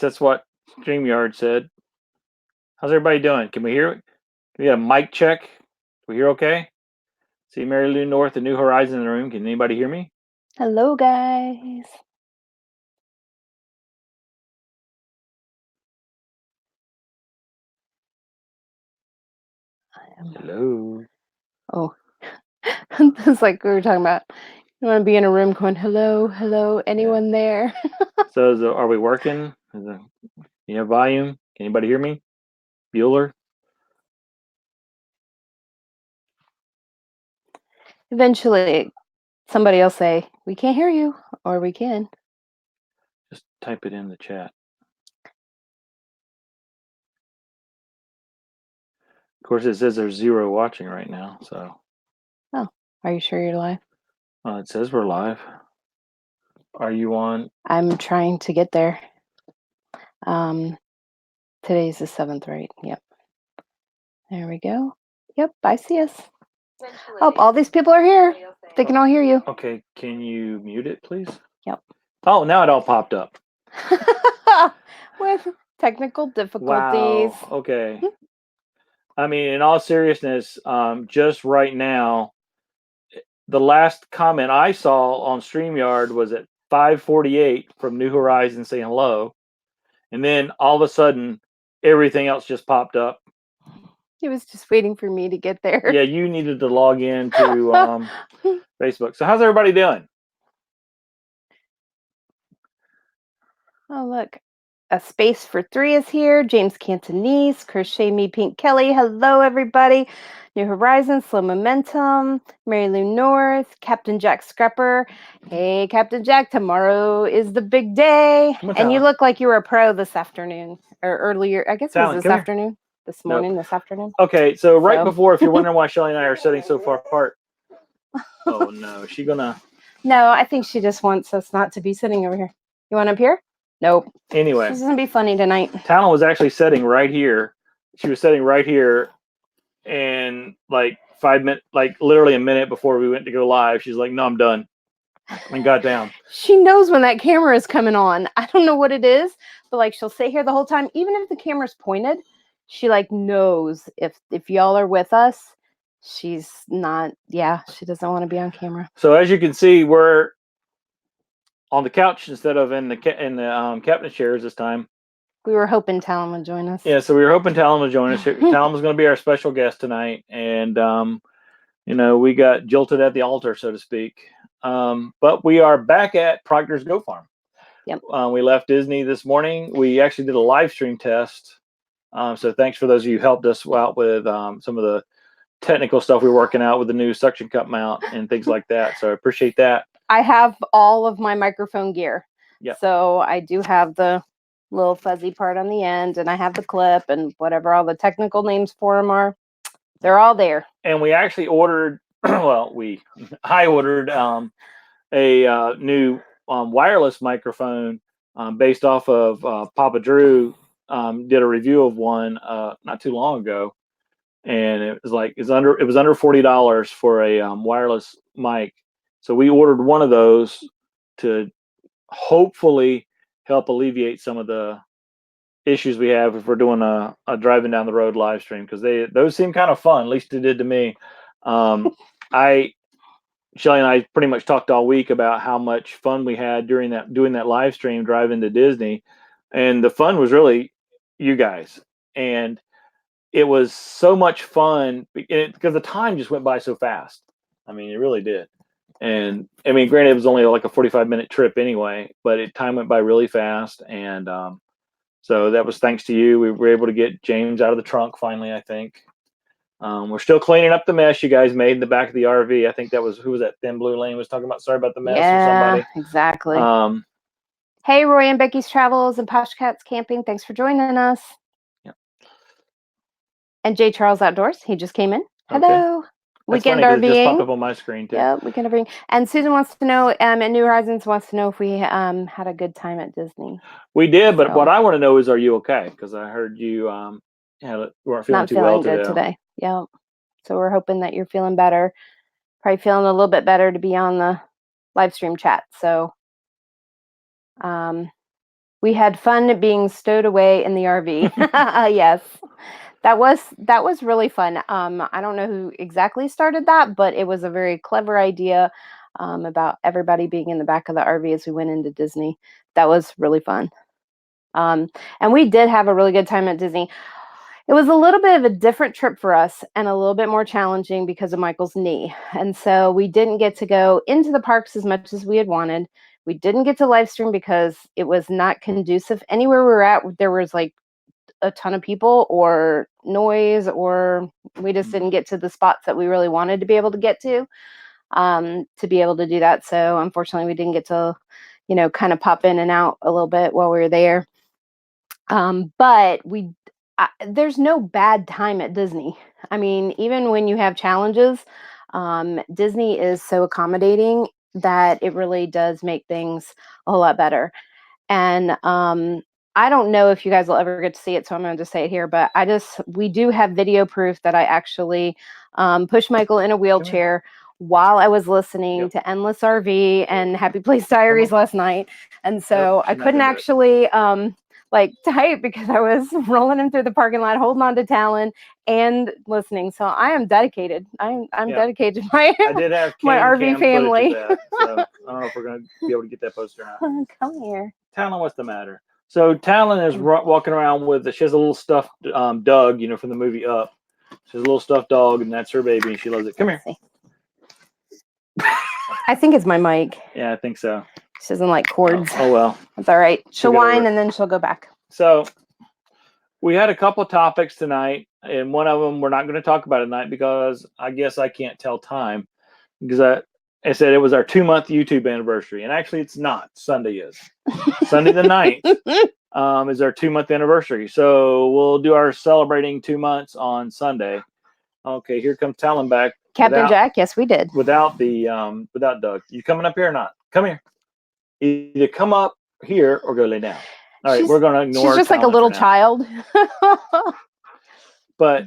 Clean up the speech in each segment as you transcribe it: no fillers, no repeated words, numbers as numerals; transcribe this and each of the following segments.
That's what StreamYard said. How's everybody doing? Can we hear? Can we get a mic check? Can we hear okay? See Mary Lou North and New Horizon in the room. Can anybody hear me? Hello, guys. Hello. Oh, it's like we were talking about. You want to be in a room going, hello, hello, anyone there? So, are we working? You have volume? Can anybody hear me? Bueller? Eventually, somebody will say, we can't hear you, or we can. Just type it in the chat. Of course, it says there's 0 watching right now. So. Oh, are you sure you're live? It says we're live. Are you on? I'm trying to get there. Today's the 7th, right? Yep. There we go. Yep, I see us. Oh, all these people are here. They can all hear you. Okay, can you mute it, please? Yep. Oh, now it all popped up. With technical difficulties. Wow. Okay. I mean, in all seriousness, just right now, the last comment I saw on StreamYard was at 5:48 from New Horizon saying hello, and then all of a sudden, everything else just popped up. He was just waiting for me to get there. Yeah, you needed to log in to Facebook. So, how's everybody doing? Oh, look. A Space for 3 is here. James Cantonese, Hershey Meet-Up, Kelly. Hello, everybody. New Horizons, Slow Momentum, Mary Lou North, Captain Jack Scrapper. Hey, Captain Jack, tomorrow is the big day. And you look like you were a pro this afternoon or earlier. I guess it was this afternoon. This morning, this afternoon. Okay, so right before, if you're wondering why Shelly and I are sitting so far apart. Oh, no. Is she going to? No, I think she just wants us not to be sitting over here. You want up here? Nope. Anyway. This is going to be funny tonight. Talon was actually sitting right here. She was sitting right here, and like 5 minutes, like literally a minute before we went to go live, she's like, no, I'm done. And got down. She knows when that camera is coming on. I don't know what it is, but like she'll sit here the whole time, even if the camera's pointed. She like knows if y'all are with us. She's not. Yeah, she doesn't want to be on camera. So as you can see, we're on the couch instead of in the captain's chairs this time. We were hoping Talon would join us. Yeah, so we were hoping Talon would join us. Talon was going to be our special guest tonight, and we got jilted at the altar, so to speak. But we are back at Proctor's Goat Farm. Yep. We left Disney this morning. We actually did a live stream test. So thanks for those of you who helped us out with some of the technical stuff we were working out with the new suction cup mount and things like that. So I appreciate that. I have all of my microphone gear. Yeah. So I do have the little fuzzy part on the end, and I have the clip and whatever all the technical names for them are. They're all there. And we actually ordered, I ordered a new wireless microphone based off of Papa Drew. Did a review of one not too long ago, and it was under $40 for a wireless mic. So we ordered one of those to hopefully help alleviate some of the issues we have if we're doing a driving down the road live stream, because those seem kind of fun. At least it did to me. Shelly and I pretty much talked all week about how much fun we had doing that live stream driving to Disney, and the fun was really you guys, and it was so much fun because the time just went by so fast. I mean, it really did. And I mean, granted, it was only like a 45-minute trip anyway, but time went by really fast, and so that was thanks to you. We were able to get James out of the trunk finally, I think. We're still cleaning up the mess you guys made in the back of the RV. I think that was, who was that? Thin Blue Lane was talking about. Sorry about the mess. Yeah, or somebody. Exactly. Hey, Roy and Becky's Travels and Posh Cats Camping. Thanks for joining us. Yep. And J. Charles Outdoors. He just came in. Hello. Okay. Weekend RVing. It just popped RVing. up on my screen too. Yeah, Weekend RVing. And Susan wants to know, and New Horizons wants to know if we had a good time at Disney. We did, but what I want to know is, are you okay? Because I heard you weren't feeling too well today. Yeah. So we're hoping that you're feeling better. Probably feeling a little bit better to be on the live stream chat. So We had fun being stowed away in the RV. Yes. That was really fun. I don't know who exactly started that, but it was a very clever idea about everybody being in the back of the RV as we went into Disney. That was really fun. And we did have a really good time at Disney. It was a little bit of a different trip for us and a little bit more challenging because of Michael's knee. And so we didn't get to go into the parks as much as we had wanted. We didn't get to live stream because it was not conducive. Anywhere we were at, there was like a ton of people or noise, or we just didn't get to the spots that we really wanted to be able to get to be able to do that. So unfortunately, we didn't get to, kind of pop in and out a little bit while we were there. But there's no bad time at Disney. I mean, even when you have challenges, Disney is so accommodating that it really does make things a whole lot better. And I don't know if you guys will ever get to see it, so I'm going to just say it here. But we do have video proof that I actually pushed Michael in a wheelchair while I was listening to Endless RV and Happy Place Diaries last night. And so I couldn't actually type because I was rolling him through the parking lot, holding on to Talon and listening. So I am dedicated. I'm dedicated to I did have my RV family. That, so I don't know if we're going to be able to get that posted or not. Come here. Talon, what's the matter? So Talon is walking around she has a little stuffed Doug, from the movie Up. She has a little stuffed dog, and that's her baby, and she loves it. Come here. I think it's my mic. Yeah, I think so. She doesn't like cords. Oh well. That's all right. She'll whine and then she'll go back. So we had a couple of topics tonight, and one of them we're not going to talk about tonight because I guess I can't tell time, because I said it was our 2-month YouTube anniversary, and actually it's not. Sunday is. Sunday the 9th is our 2-month anniversary. So we'll do our celebrating 2 months on Sunday. Okay, here comes Talon back. Captain Jack, yes, we did. Without Doug. You coming up here or not? Come here. Either come up here or go lay down. All right, we're going to ignore. She's just like a little child. But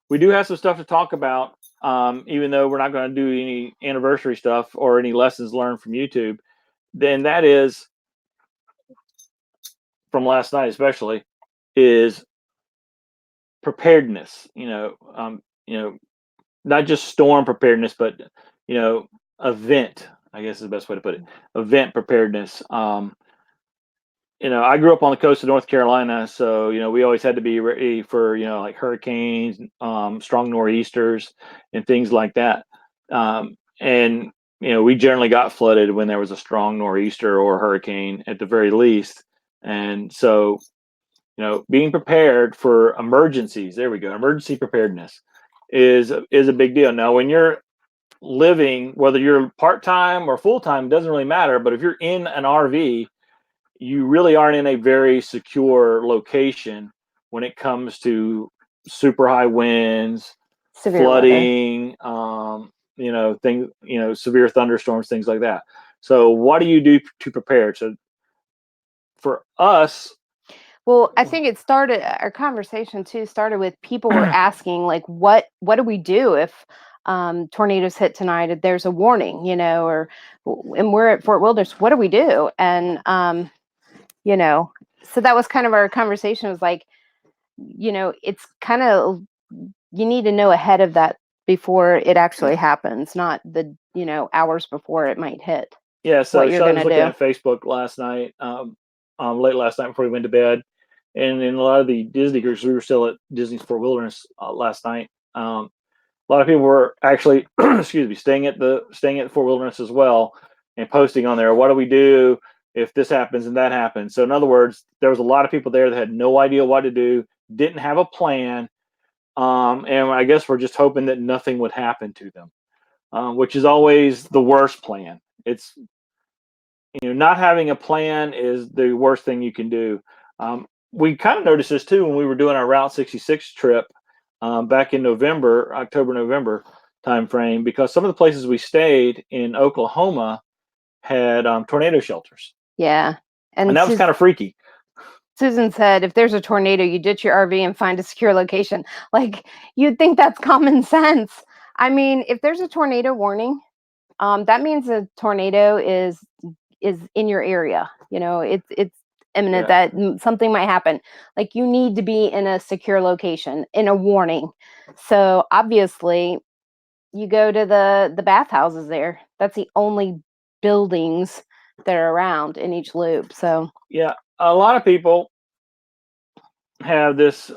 we do have some stuff to talk about, even though we're not going to do any anniversary stuff or any lessons learned from YouTube. Then that is, from last night especially, is preparedness. Not just storm preparedness, but event, I guess is the best way to put it. Event preparedness. I grew up on the coast of North Carolina, so we always had to be ready for like hurricanes, strong nor'easters, and things like that. And we generally got flooded when there was a strong nor'easter or hurricane at the very least. And so, being prepared for emergencies. There we go. Emergency preparedness is a big deal. Now, when you're living, whether you're part-time or full-time, doesn't really matter. But if you're in an RV, you really aren't in a very secure location when it comes to super high winds, severe flooding, severe thunderstorms, things like that. So what do you do to prepare? So for us, well, I think our conversation too started with people were asking, like, what do we do if tornadoes hit tonight, if there's a warning, and we're at Fort Wilderness, what do we do? And so that was kind of our conversation, was like, it's kind of, you need to know ahead of that before it actually happens, not the hours before it might hit. Yeah, so I was looking at Facebook last night, late last night before we went to bed, and in a lot of the Disney groups, we were still at Disney's Fort Wilderness last night. A lot of people were actually, staying at Fort Wilderness as well, and posting on there, what do we do if this happens and that happens? So in other words, there was a lot of people there that had no idea what to do, didn't have a plan, and I guess we're just hoping that nothing would happen to them, which is always the worst plan. It's not having a plan is the worst thing you can do. We kind of noticed this too when we were doing our Route 66 trip back in October, November timeframe, because some of the places we stayed in Oklahoma had tornado shelters. Yeah. And that was kind of freaky. Susan said, if there's a tornado, you ditch your RV and find a secure location. Like, you'd think that's common sense. I mean, if there's a tornado warning, that means a tornado is in your area. It's imminent, that something might happen. Like, you need to be in a secure location, in a warning. So obviously you go to the bathhouses there. That's the only buildings that are around in each loop. So yeah, a lot of people have this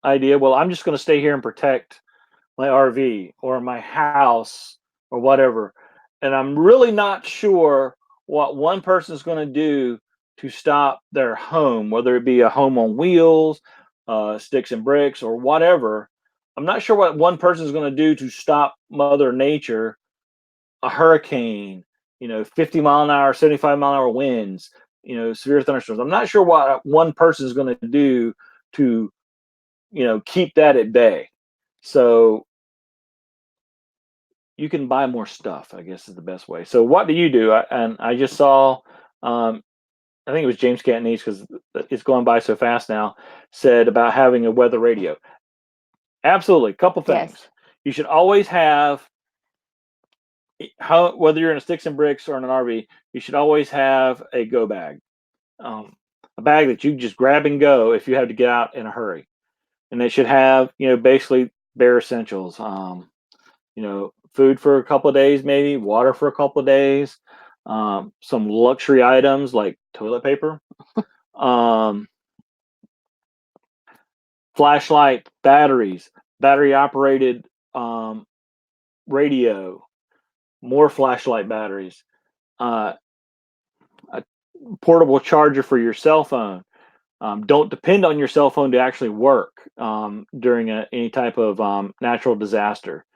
idea. Well, I'm just going to stay here and protect my RV or my house or whatever, and I'm really not sure what one person is going to do to stop their home, whether it be a home on wheels, sticks and bricks, or whatever. I'm not sure what one person is going to do to stop Mother Nature, a hurricane, 50 mile an hour, 75 mile an hour winds, severe thunderstorms. I'm not sure what one person is going to do to, keep that at bay. So you can buy more stuff, I guess is the best way. So what do you do? I just saw, I think it was James Cantonese, because it's going by so fast now, said about having a weather radio. Absolutely. Couple things. yes. You should always have, whether you're in a sticks and bricks or in an RV, you should always have a go bag, a bag that you just grab and go if you have to get out in a hurry. And they should have, basically bare essentials. Food for a couple of days, maybe water for a couple of days, some luxury items like toilet paper, um, flashlight, batteries, battery operated radio, more flashlight batteries, uh, a portable charger for your cell phone. Don't depend on your cell phone to actually work during any type of natural disaster.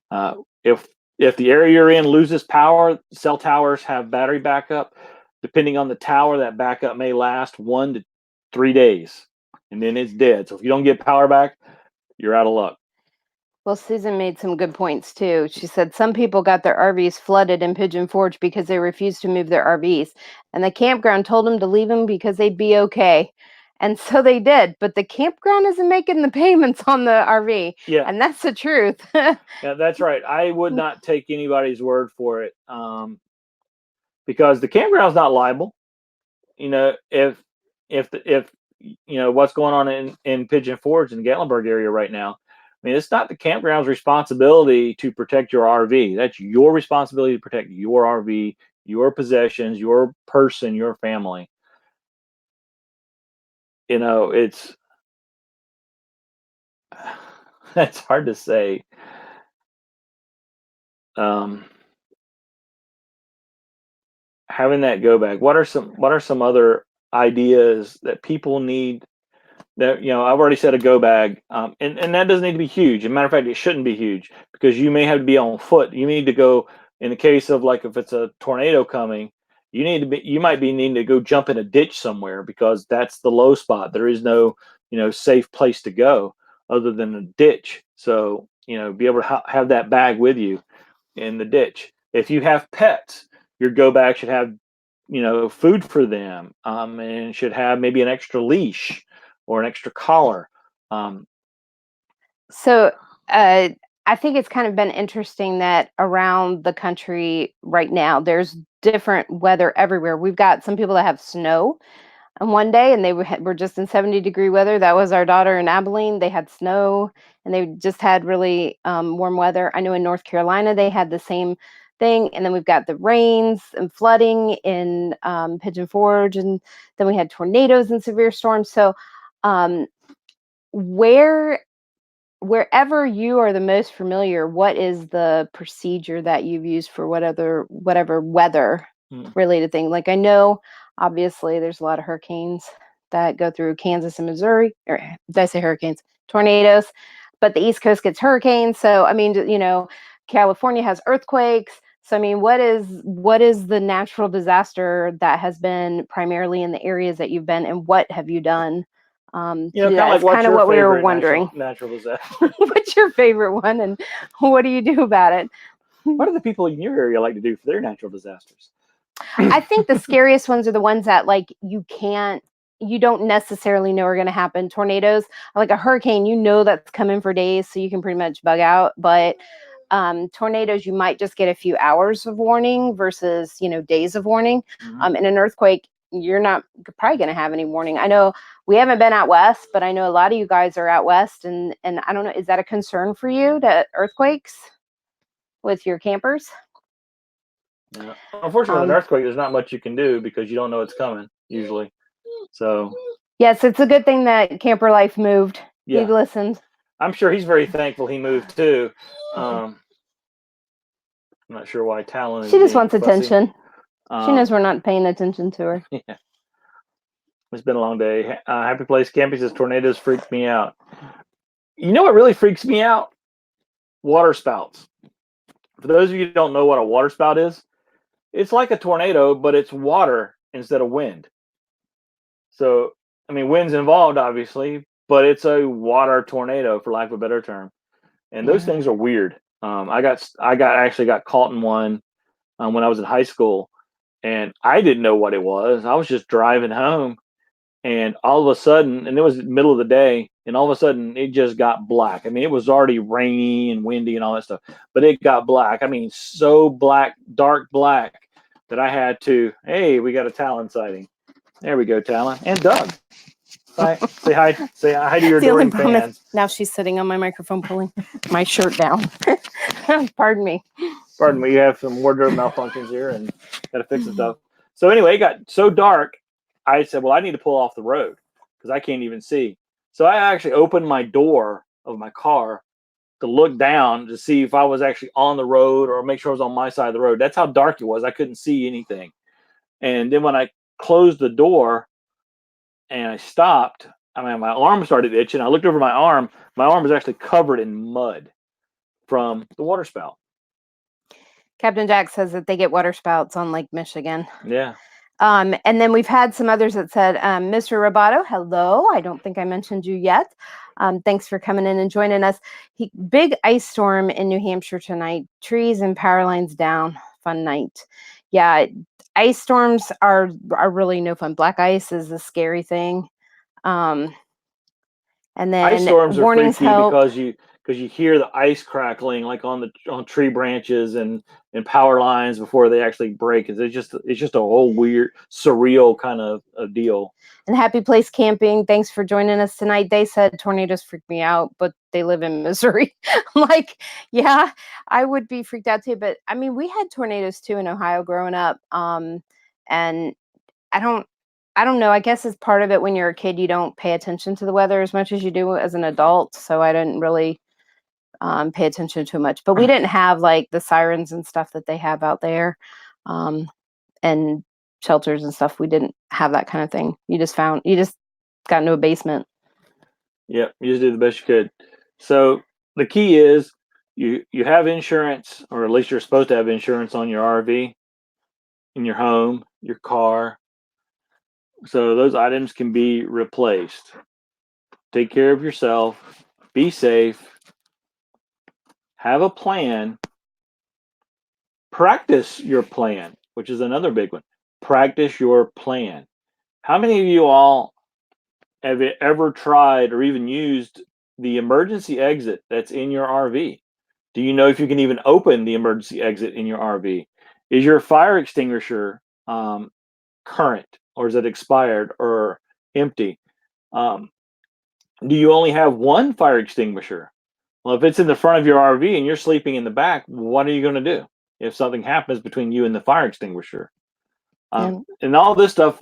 Uh, if if the area you're in loses power, cell towers have battery backup. Depending on the tower, that backup may last 1 to 3 days, and then it's dead. So if you don't get power back, you're out of luck. Well, Susan made some good points too. She said some people got their RVs flooded in Pigeon Forge because they refused to move their RVs, and the campground told them to leave them because they'd be okay. And so they did, but the campground isn't making the payments on the RV, Yeah, and that's the truth. yeah, that's right. I would not take anybody's word for it, because the campground's not liable. If what's going on in Pigeon Forge in the Gatlinburg area right now. I mean, it's not the campground's responsibility to protect your RV. That's your responsibility to protect your RV, your possessions, your person, your family. It's that's hard to say. Um, Having that go back. What are some other ideas that people need? That I've already said a go bag, and that doesn't need to be huge. As a matter of fact, it shouldn't be huge, because you may have to be on foot. You need to go, in the case of, like, if it's a tornado coming, you might be needing to go jump in a ditch somewhere, because that's the low spot. There is no safe place to go other than a ditch. So be able to have that bag with you in the ditch. If you have pets, your go bag should have food for them, and should have maybe an extra leash or an extra collar. Um, So, uh, I think it's kind of been interesting that around the country right now, there's different weather everywhere. We've got some people that have snow on one day, and they were just in 70-degree weather. That was our daughter in Abilene. They had snow, and they just had really warm weather. I know in North Carolina they had the same thing, and then we've got the rains and flooding in Pigeon Forge, and then we had tornadoes and severe storms. So, um, where wherever you are the most familiar, what is the procedure that you've used for whatever weather mm, related thing? Like, I know obviously there's a lot of hurricanes that go through Kansas and Missouri, or did I say hurricanes? Tornadoes, but the East Coast gets hurricanes. So I mean, California has earthquakes. So I mean, what is the natural disaster that has been primarily in the areas that you've been, and what have you done to do kind of that? like, It's what's kind of your what we were favorite wondering. natural disaster? What's your favorite one, and what do you do about it? What do the people in your area like to do for their natural disasters? I think the scariest ones are the ones that, like, you don't necessarily know are going to happen. Tornadoes, like a hurricane, that's coming for days, so you can pretty much bug out. But tornadoes, you might just get a few hours of warning versus days of warning. Mhm. In an earthquake, you're not probably going to have any warning. I know we haven't been out west, but I know a lot of you guys are out west, and I don't know, is that a concern for you, that earthquakes with your campers? Yeah. Unfortunately, with an earthquake, there's not much you can do because you don't know it's coming usually. So yes, it's a good thing that Camper Life moved. yeah, He listened. I'm sure he's very thankful he moved too. I'm not sure why Talon is She just being wants fussy. attention. She knows we're not paying attention to her. Yeah. It's been a long day. Happy Place Camping says tornadoes freaked me out. You know what really freaks me out? Water spouts. For those of you who don't know what a water spout is, it's like a tornado, but it's water instead of wind. So, I mean, wind's involved, obviously, but it's a water tornado, for lack of a better term. And those things are weird. I actually got caught in one when I was in high school, and I didn't know what it was. I was just driving home, and all of a sudden, and it was the middle of the day, and all of a sudden it just got black. I mean, it was already rainy and windy and all that stuff, but it got black. I mean, so black, dark black, that I had to, hey, we got a Talon sighting. There we go, Talon. And Doug. Hi. Say hi to your adoring fans. Now she's sitting on my microphone pulling my shirt down. Pardon me. Pardon me, you have some wardrobe malfunctions here and got to fix some stuff. So anyway, it got so dark, I said, well, I need to pull off the road because I can't even see. So I actually opened my door of my car to look down to see if I was actually on the road or make sure I was on my side of the road. That's how dark it was. I couldn't see anything. And then when I closed the door and I stopped, I mean, my arm started itching. I looked over my arm. My arm was actually covered in mud from the water spout. Captain Jack says that they get water spouts on Lake Michigan. Yeah. And then we've had some others that said, Mr. Roboto, hello. I don't think I mentioned you yet. Thanks for coming in and joining us. Big ice storm in New Hampshire tonight. Trees and power lines down. Fun night. Yeah, ice storms are really no fun. Black ice is a scary thing. And then ice storms are warnings freaky because you hear the ice crackling like on tree branches and power lines before they actually break. It's just a whole weird, surreal kind of a deal. And Happy Place Camping, thanks for joining us tonight. They said tornadoes freak me out, but they live in Missouri. I'm like, yeah, I would be freaked out too. But I mean, we had tornadoes too in Ohio growing up. And I don't know. I guess it's part of it. When you're a kid, you don't pay attention to the weather as much as you do as an adult. So I didn't really pay attention to much. But we didn't have like the sirens and stuff that they have out there. And shelters and stuff. We didn't have that kind of thing. You just got into a basement. Yeah, you just did the best you could. So the key is you have insurance, or at least you're supposed to have insurance on your RV, in your home, your car. So those items can be replaced. Take care of yourself. Be safe. Have a plan. Practice your plan, which is another big one. Practice your plan. How many of you all have ever tried or even used the emergency exit that's in your RV? Do you know if you can even open the emergency exit in your RV? Is your fire extinguisher current, or is it expired or empty? Do you only have one fire extinguisher? Well, if it's in the front of your RV and you're sleeping in the back, what are you going to do if something happens between you and the fire extinguisher? And all this stuff,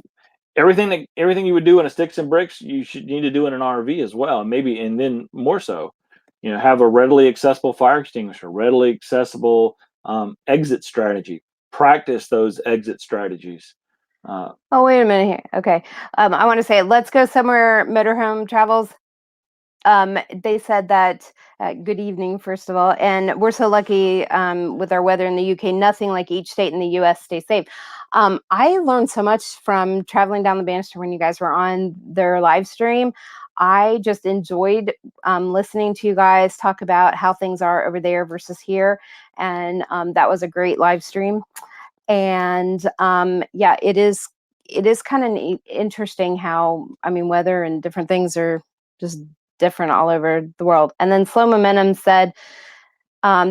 everything you would do in a sticks and bricks, you should need to do in an RV as well. And then more so, have a readily accessible fire extinguisher, readily accessible exit strategy. Practice those exit strategies. Oh, wait a minute here. Okay. I want to say, Let's Go Somewhere Motorhome Travels. They said that, good evening, first of all, and we're so lucky with our weather in the UK. Nothing like each state in the US. Stay safe. I learned so much from traveling down the banister when you guys were on their live stream. I just enjoyed listening to you guys talk about how things are over there versus here. And that was a great live stream. And yeah, it is kind of interesting how, weather and different things are just different all over the world. And then Slow Momentum said,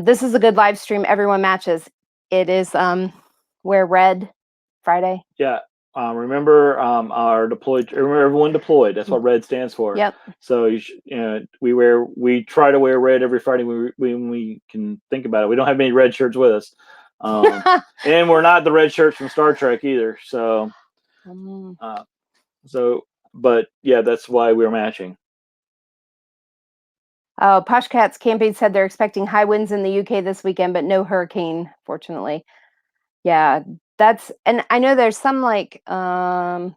this is a good live stream. Everyone matches. It is Wear Red Friday. Yeah. remember our deployed. Remember everyone deployed. That's what red stands for. Yep. So we try to wear red every Friday when we can think about it. We don't have any red shirts with us, and we're not the red shirts from Star Trek either. So, but yeah, that's why we're matching. Oh, Posh Cats Camping said they're expecting high winds in the UK this weekend, but no hurricane, fortunately. Yeah, and I know there's some like I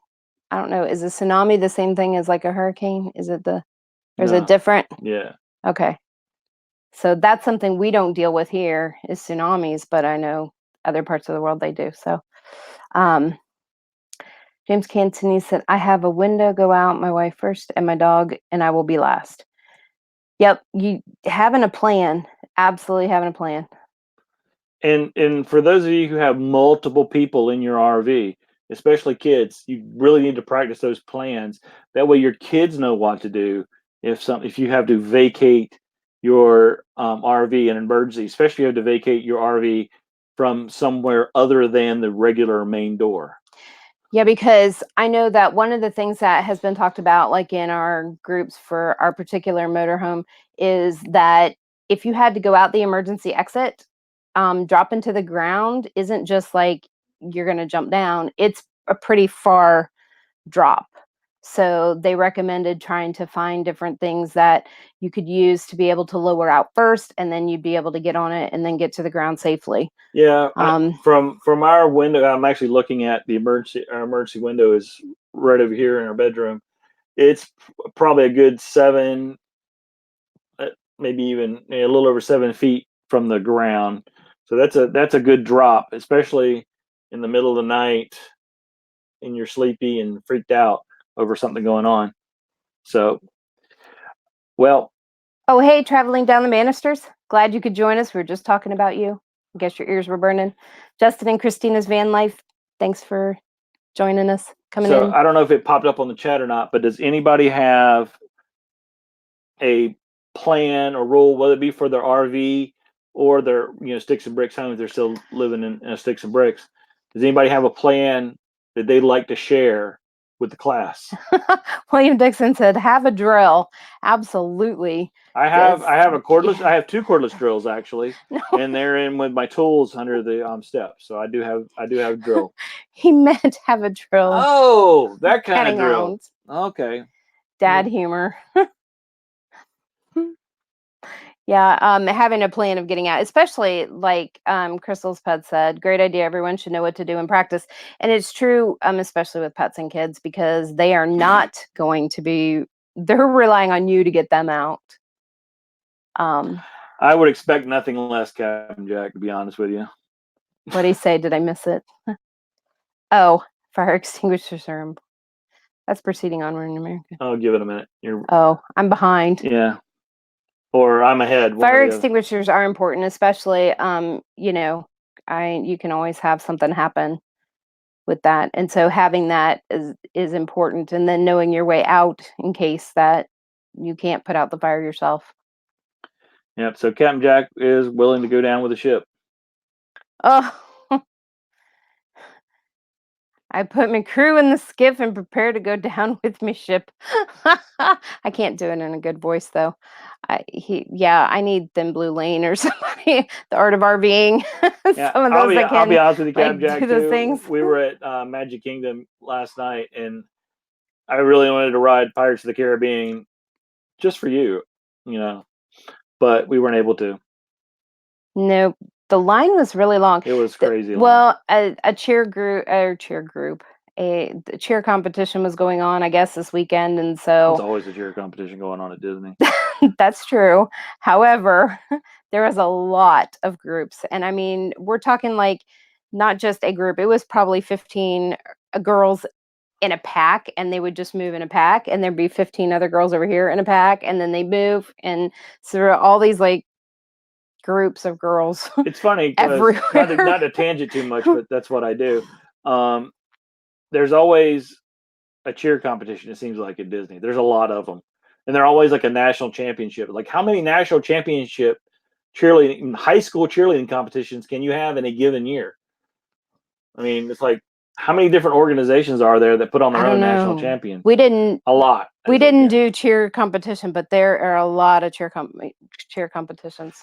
don't know, is a tsunami the same thing as like a hurricane? Is it or is it different? Yeah. Okay. So that's something we don't deal with here is tsunamis, but I know other parts of the world they do. So James Cantoni said, I have a window go out, my wife first and my dog, and I will be last. Yep, you having a plan, absolutely having a plan. And for those of you who have multiple people in your RV, especially kids, you really need to practice those plans. That way, your kids know what to do if you have to vacate your RV in an emergency, especially if you have to vacate your RV from somewhere other than the regular main door. Yeah, because I know that one of the things that has been talked about, like in our groups for our particular motorhome, is that if you had to go out the emergency exit, dropping to the ground isn't just like you're going to jump down. It's a pretty far drop. So they recommended trying to find different things that you could use to be able to lower out first, and then you'd be able to get on it and then get to the ground safely. Yeah, from our window, I'm actually looking at our emergency window is right over here in our bedroom. It's probably a good maybe even a little over 7 feet from the ground. So that's a good drop, especially in the middle of the night and you're sleepy and freaked out over something going on. So, well. Oh, hey, traveling down the Manisters. Glad you could join us. We were just talking about you. I guess your ears were burning. Justin and Christina's van life. Thanks for joining us. Coming in. I don't know if it popped up on the chat or not, but does anybody have a plan or rule, whether it be for their RV or their sticks and bricks home if they're still living in a sticks and bricks? Does anybody have a plan that they'd like to share with the class? William Dixon said, "Have a drill." Absolutely. I have a cordless. I have two cordless drills actually, and they're in with my tools under the steps. So I do have a drill. He meant have a drill. Oh, that kind of drill. Okay. Dad humor. Yeah, having a plan of getting out, especially like Crystal's pet said, great idea. Everyone should know what to do in practice. And it's true, especially with pets and kids, because they are not going to be, they're relying on you to get them out. I would expect nothing less, Captain Jack, to be honest with you. What did he say? Did I miss it? Oh, fire extinguishers are, that's proceeding onward in America. Oh, give it a minute. I'm behind. Yeah. Or I'm ahead. Fire extinguishers are important, especially, you can always have something happen with that. And so having that is important. And then knowing your way out in case that you can't put out the fire yourself. Yep. So Captain Jack is willing to go down with the ship. Oh, I put my crew in the skiff and prepare to go down with me ship. I can't do it in a good voice though. I need Thin Blue Lane or somebody. The Art of RVing. Yeah, Some of those I'll be honest with you, Captain Jack. Do those things. We were at Magic Kingdom last night, and I really wanted to ride Pirates of the Caribbean just for you, but we weren't able to. Nope. The line was really long. It was crazy. Well, a cheer group, the cheer competition was going on, I guess, this weekend, and so there's always a cheer competition going on at Disney. That's true. However, there was a lot of groups, and I mean, we're talking like not just a group. It was probably 15 girls in a pack, and they would just move in a pack, and there'd be 15 other girls over here in a pack, and then they move, and so all these like groups of girls. It's funny because not to tangent too much, but that's what I do. There's always a cheer competition. It seems like at Disney, there's a lot of them, and they're always like a national championship. Like how many national championship high school cheerleading competitions can you have in a given year? I mean, it's like how many different organizations are there that put on I their don't own national know. champion? We didn't A lot. do cheer competition, but there are a lot of cheer competitions.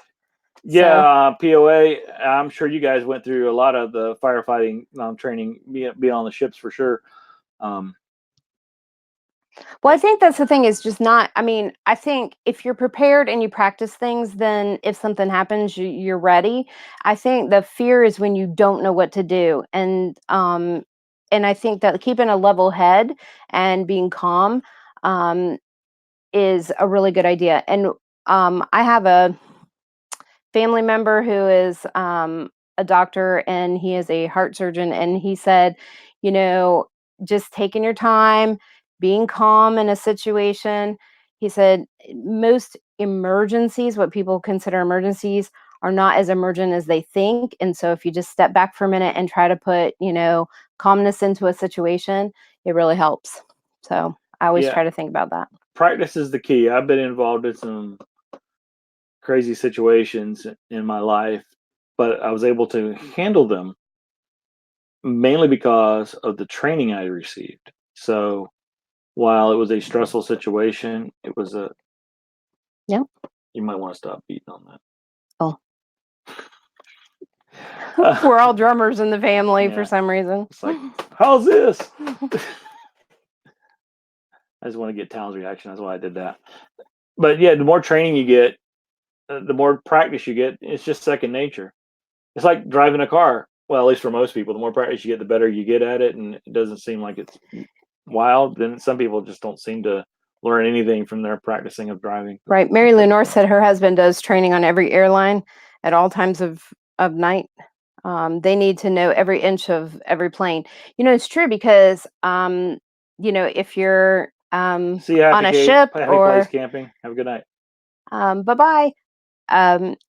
Yeah, So, POA. I'm sure you guys went through a lot of the firefighting training, being on the ships for sure. Um, well, I think that's the thing is just not. I mean, I think if you're prepared and you practice things, then if something happens, you're ready. I think the fear is when you don't know what to do, and I think that keeping a level head and being calm is a really good idea. And I have a family member who is a doctor and he is a heart surgeon, and he said, you know, just taking your time, being calm in a situation. He said most emergencies, what people consider emergencies, are not as emergent as they think. And so if you just step back for a minute and try to put, calmness into a situation, it really helps. So I always yeah, try to think about that. practice is the key. I've been involved in some crazy situations in my life, but I was able to handle them mainly because of the training I received. So while it was a stressful situation, it was a. Yeah. You might want to stop beating on that. Oh, Uh, we're all drummers in the family for yeah, some reason. it's like, how's this? I just want to get Talon's reaction. That's why I did that. But yeah, the more training you get, the more practice you get. It's just second nature. It's like driving a car. Well, at least for most people, the more practice you get, the better you get at it, and it doesn't seem like it's wild. Then some people just don't seem to learn anything from their practicing of driving. Right. Mary Lenore said her husband does training on every airline at all times of night. They need to know every inch of every plane. It's true because if you're See you, on happy a Kate. ship Happy place or camping. Have a good night. bye bye.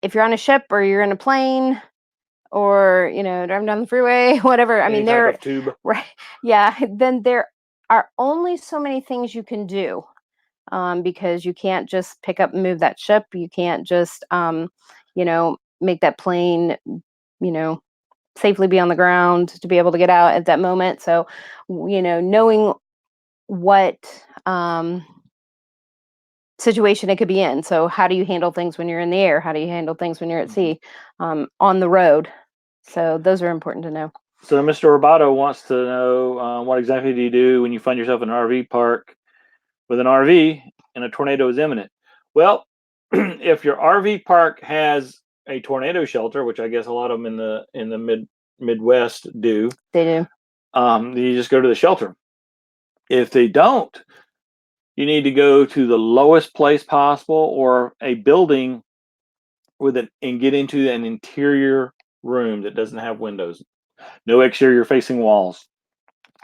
If you're on a ship or you're in a plane or driving down the freeway, whatever. I Any mean, type there, of tube. right? Yeah. Then there are only so many things you can do because you can't just pick up and move that ship. You can't just, make that plane, you know, safely be on the ground to be able to get out at that moment. So, knowing what situation it could be in. So, how do you handle things when you're in the air? How do you handle things when you're at Mhm. sea, on the road? So, those are important to know. So Mr. Roboto wants to know what exactly do you do when you find yourself in an RV park with an RV and a tornado is imminent? Well, if your RV park has a tornado shelter, which I guess a lot of them in the Midwest do, They do. then you just go to the shelter. If they don't, you need to go to the lowest place possible or a building and get into an interior room that doesn't have windows, no exterior facing walls,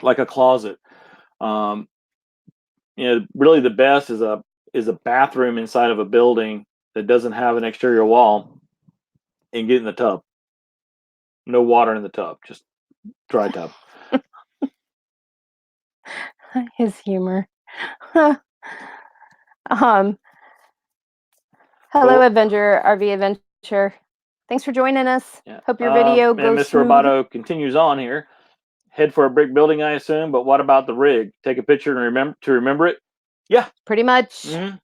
like a closet. Um, really the best is a bathroom inside of a building that doesn't have an exterior wall, and get in the tub. No water in the tub, just dry tub. His humor. um, Hello, But Adventure RV Adventure. Thanks for joining us. yeah, Hope your video and goes Mr. smooth. Roboto continues on here. Head for a brick building, I assume. But what about the rig? Take a picture and remember it. Yeah. Pretty much. Hmm.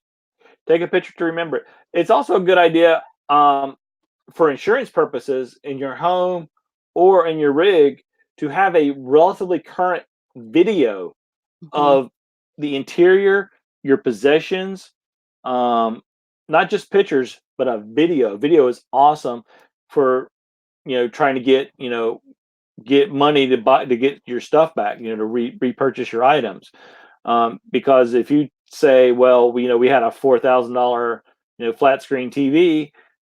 Take a picture to remember it. It's also a good idea for insurance purposes in your home or in your rig to have a relatively current video Mhm. of the interior, your possessions, um, not just pictures, but a video. Video is awesome for trying to get money to get your stuff back, to repurchase your items. Because if you say, well, we had a $4,000 flat screen TV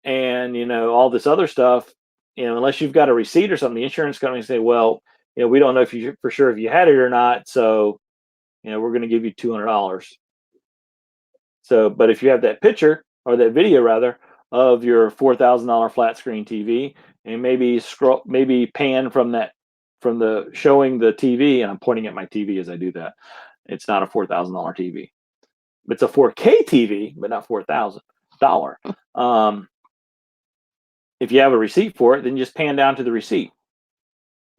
and all this other stuff, unless you've got a receipt or something, the insurance company say, well, we don't know if you for sure if you had it or not, so we're going to give you $200. So, but if you have that picture or that video rather of your $4,000 flat screen TV, and maybe pan from the showing the TV, and I'm pointing at my TV as I do that. It's not a $4,000 TV. It's a 4K TV, but not $4,000. If you have a receipt for it, then just pan down to the receipt.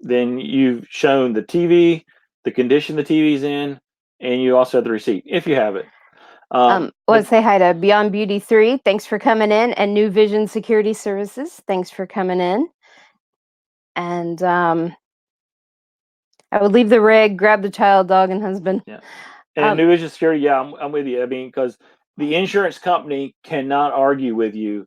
then you've shown the TV, the condition the TV's in, and you also have the receipt if you have it. Let's say hi to Beyond Beauty 3. Thanks for coming in. And New Vision Security Services. Thanks for coming in. And I would leave the rig, grab the child, dog, and husband. Yeah. And New Vision Security, yeah, I'm with you. I mean, because the insurance company cannot argue with you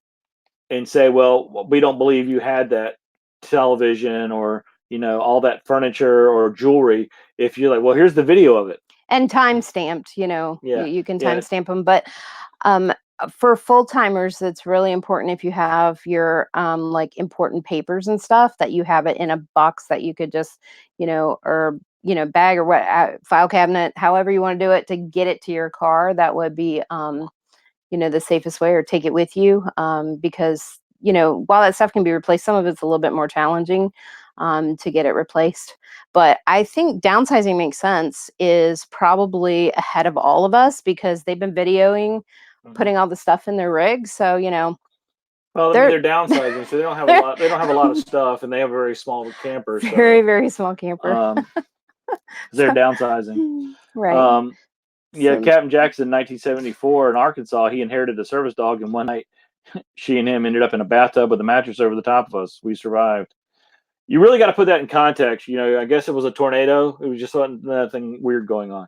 and say, well, we don't believe you had that television or, all that furniture or jewelry. If you're like, well, here's the video of it. And time stamped, Yeah. you can time stamp them. But for full timers, it's really important if you have your like important papers and stuff that you have it in a box that you could just, or bag or what file cabinet, however you want to do it to get it to your car. That would be the safest way, or take it with you, because while that stuff can be replaced, some of it's a little bit more challenging to get it replaced. But I think downsizing makes sense is probably ahead of all of us because they've been videoing putting all the stuff in their rig. So, well, I mean, they're downsizing, so they don't have a lot. They don't have a lot of stuff, and they have a very small camper. Very, very small camper. They're downsizing. Right. Yeah, Captain Jackson in 1974 in Arkansas, he inherited a service dog, and one night she and him ended up in a bathtub with a mattress over the top of us. We survived. You really got to put that in context. I guess it was a tornado. It was just nothing weird going on.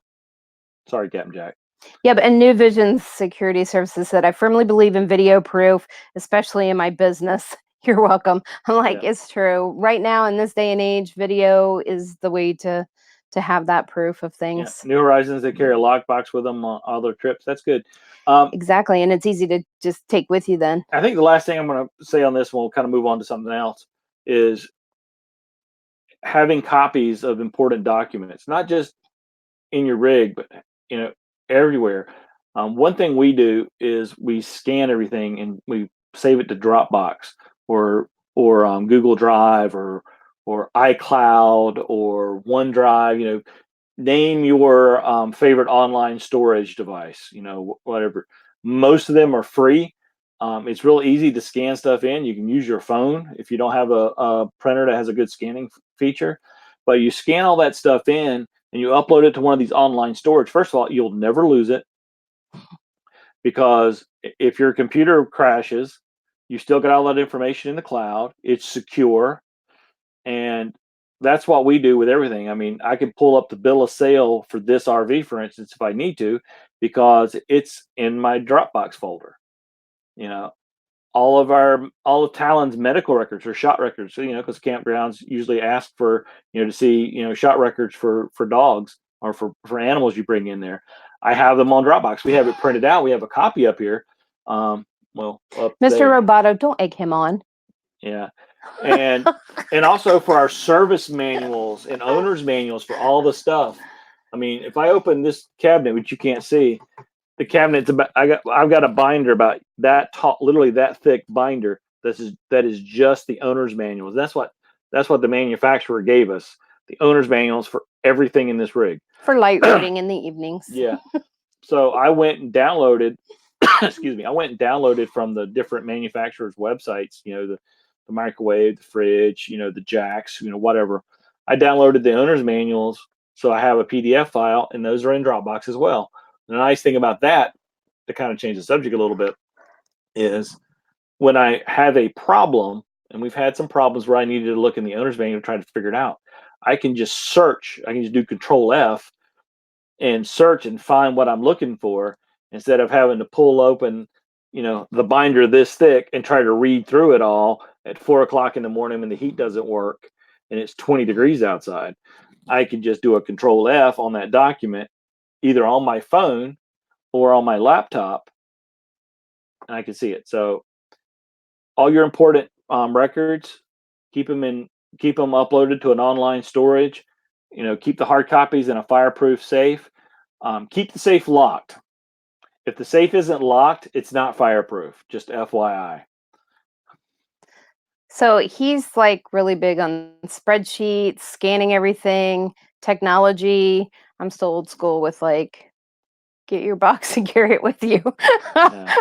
Sorry, Captain Jack. Yeah, but and New Vision Security Services said, I firmly believe in video proof, especially in my business. You're welcome. I'm like, It's true. Right now, in this day and age, video is the way to have that proof of things. Yeah. New Horizons, they carry a lockbox with them on all their trips. That's good. Exactly. And it's easy to just take with you then. I think the last thing I'm going to say on this one, we'll kind of move on to something else, is having copies of important documents, not just in your rig, but everywhere. One thing we do is we scan everything and we save it to Dropbox or Google Drive or iCloud or OneDrive. Name your favorite online storage device. Whatever. Most of them are free. It's real easy to scan stuff in. You can use your phone if you don't have a printer that has a good scanning feature. But you scan all that stuff in and you upload it to one of these online storage. First of all, you'll never lose it because if your computer crashes, you still got all that information in the cloud. It's secure. And that's what we do with everything. I mean, I can pull up the bill of sale for this RV, for instance, if I need to, because it's in my Dropbox folder. All of Talon's medical records or shot records, because campgrounds usually ask for, to see, shot records for dogs or for animals you bring in there. I have them on Dropbox. We have it printed out. We have a copy up here. Well, up Mr. there. Roboto, don't egg him on. Yeah. And also for our service manuals and owner's manuals for all the stuff. I mean, if I open this cabinet, which you can't see, the cabinet's about, I've got a binder about that tall, literally that thick binder. That is just the owner's manuals. That's what the manufacturer gave us. The owner's manuals for everything in this rig. For light reading in the evenings. Yeah. So I went and downloaded, excuse me, I went and downloaded from the different manufacturers' websites, the microwave, the fridge, the jacks, whatever. I downloaded the owner's manuals. So I have a PDF file and those are in Dropbox as well. The nice thing about that, to kind of change the subject a little bit, is when I have a problem, and we've had some problems where I needed to look in the owner's manual to try to figure it out, I can just search. I can just do Control F and search and find what I'm looking for instead of having to pull open, the binder this thick and try to read through it all at 4:00 in the morning when the heat doesn't work and it's 20 degrees outside. I can just do a Control F on that document, either on my phone or on my laptop, and I can see it. So all your important records, keep them uploaded to an online storage. Keep the hard copies in a fireproof safe. Keep the safe locked. If the safe isn't locked, it's not fireproof. Just FYI. So he's like really big on spreadsheets, scanning everything, technology. I'm still old school with like, get your box and carry it with you. Yeah.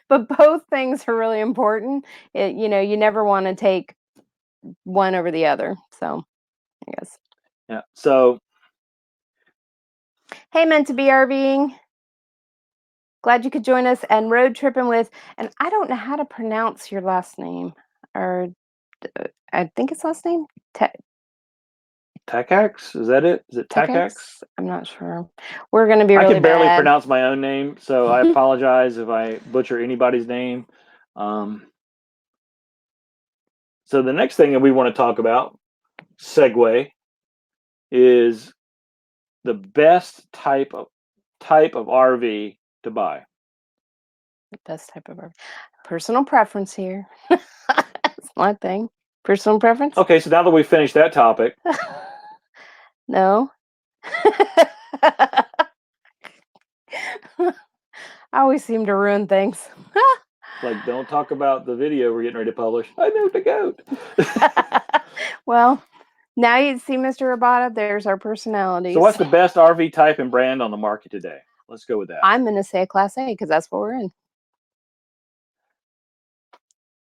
But both things are really important. You never want to take one over the other. So I guess. Yeah. So Hey, meant to be RVing. Glad you could join us and road tripping with. And I don't know how to pronounce your last name, or I think it's last name. Tacax, is that it? Is it Tacax? Techex? I'm not sure. We're going to be I really can barely bad. pronounce my own name, so I apologize if I butcher anybody's name. So the next thing that we want to talk about, segue, is the best type of RV to buy. The best type of RV. Personal preference here. That's my thing. Personal preference? Okay, so now that we've finished that topic, No. I always seem to ruin things. like don't talk about the video we're getting ready to publish. I moved a goat. Well, now you see, Mr. Rabata, there's our personalities. So what's the best RV type and brand on the market today? Let's go with that. I'm going to say a Class A because that's what we're in.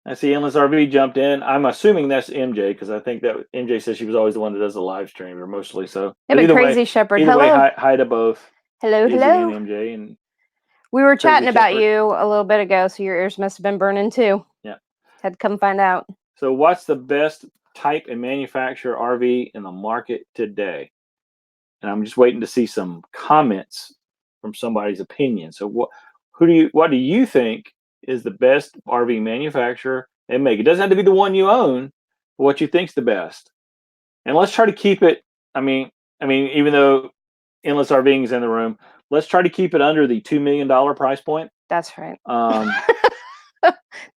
I see Endless RV jumped in. I'm assuming that's MJ because I think that MJ says she was always the one that does the live stream, or mostly so. Yeah, but either Crazy way, Shepherd, either way, hello. hi to both Hello, Izzy hello. and MJ. And We were Crazy chatting about Shepherd. you a little bit ago, so your ears must have been burning too. Yeah. Had to come find out. So what's the best type and manufacturer RV in the market today? And I'm just waiting to see some comments from somebody's opinion. So what do you think is the best RV manufacturer and make? It doesn't have to be the one you own, but what you think's the best. And let's try to keep it. I mean, even though Endless RVing is in the room, let's try to keep it under the $2 million price point. That's right. Um,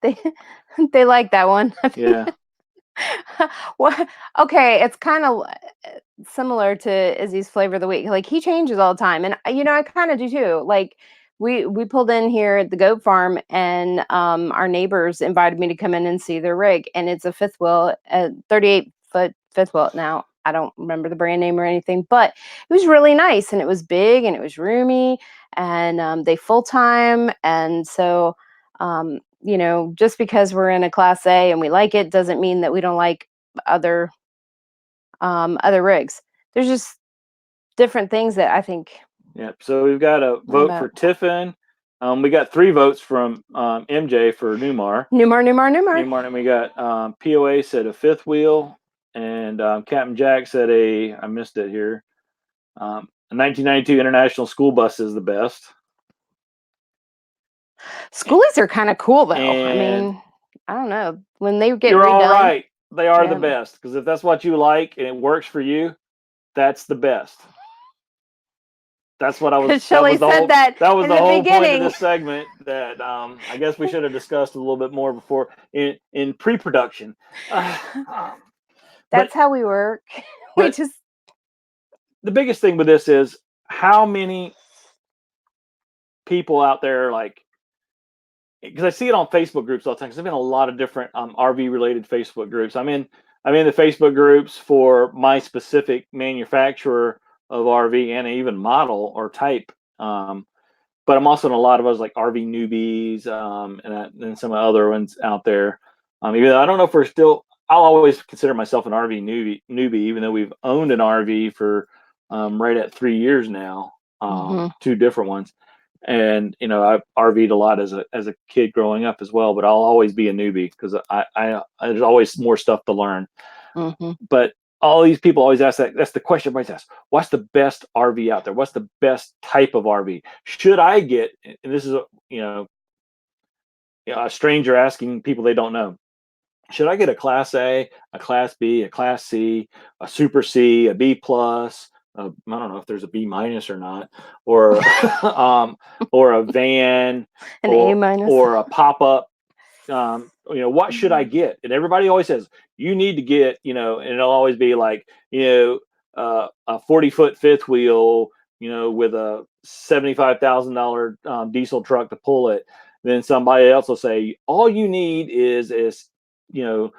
they like that one. yeah. Well, okay, it's kind of similar to Izzy's flavor of the week. Like he changes all the time, and I kind of do too. Like we pulled in here at the goat farm, and our neighbors invited me to come in and see their rig, and it's a fifth wheel, a 38-foot fifth wheel. Now I don't remember the brand name or anything, but it was really nice, and it was big, and it was roomy, and they full time, and so. Just because we're in a Class A and we like it doesn't mean that we don't like other rigs. There's just different things that I think. Yep. So we've got a vote for Tiffin. We got 3 votes from MJ for Newmar. Newmar. And we got POA said a fifth wheel, and Captain Jack said I missed it here. A 1992 International School Bus is the best. Schoolies are kind of cool though. I mean, I don't know when they get. You're redone, all right. They are the best because if that's what you like and it works for you, that's the best. That's what I was. Shelley said that. That was the whole beginning. point of this segment. That I guess we should have discussed a little bit more before in pre-production. That's how we work. We just. The biggest thing with this is how many people out there because I see it on Facebook groups all the time. Because there's been a lot of different RV related Facebook groups. I'm in the Facebook groups for my specific manufacturer of RV and even model or type. But I'm also in a lot of others like RV newbies and some other ones out there. Even though I don't know if we're still, I'll always consider myself an RV newbie, even though we've owned an RV for right at 3 years now, 2 different ones. And I've RV'd a lot as a kid growing up as well, but I'll always be a newbie because I there's always more stuff to learn. But all these people always ask that. That's the question everybody asks. What's the best RV out there? What's the best type of RV? Should I get? And this is a stranger asking people they don't know. Should I get a Class A, a Class B, a Class C, a Super C, a B plus? I don't know if there's a B minus or not, or or a van, an A minus, or a pop up. What should I get? And everybody always says you need to get, and it'll always be like, a 40-foot fifth wheel, with a $75,000 diesel truck to pull it. Then somebody else will say all you need is little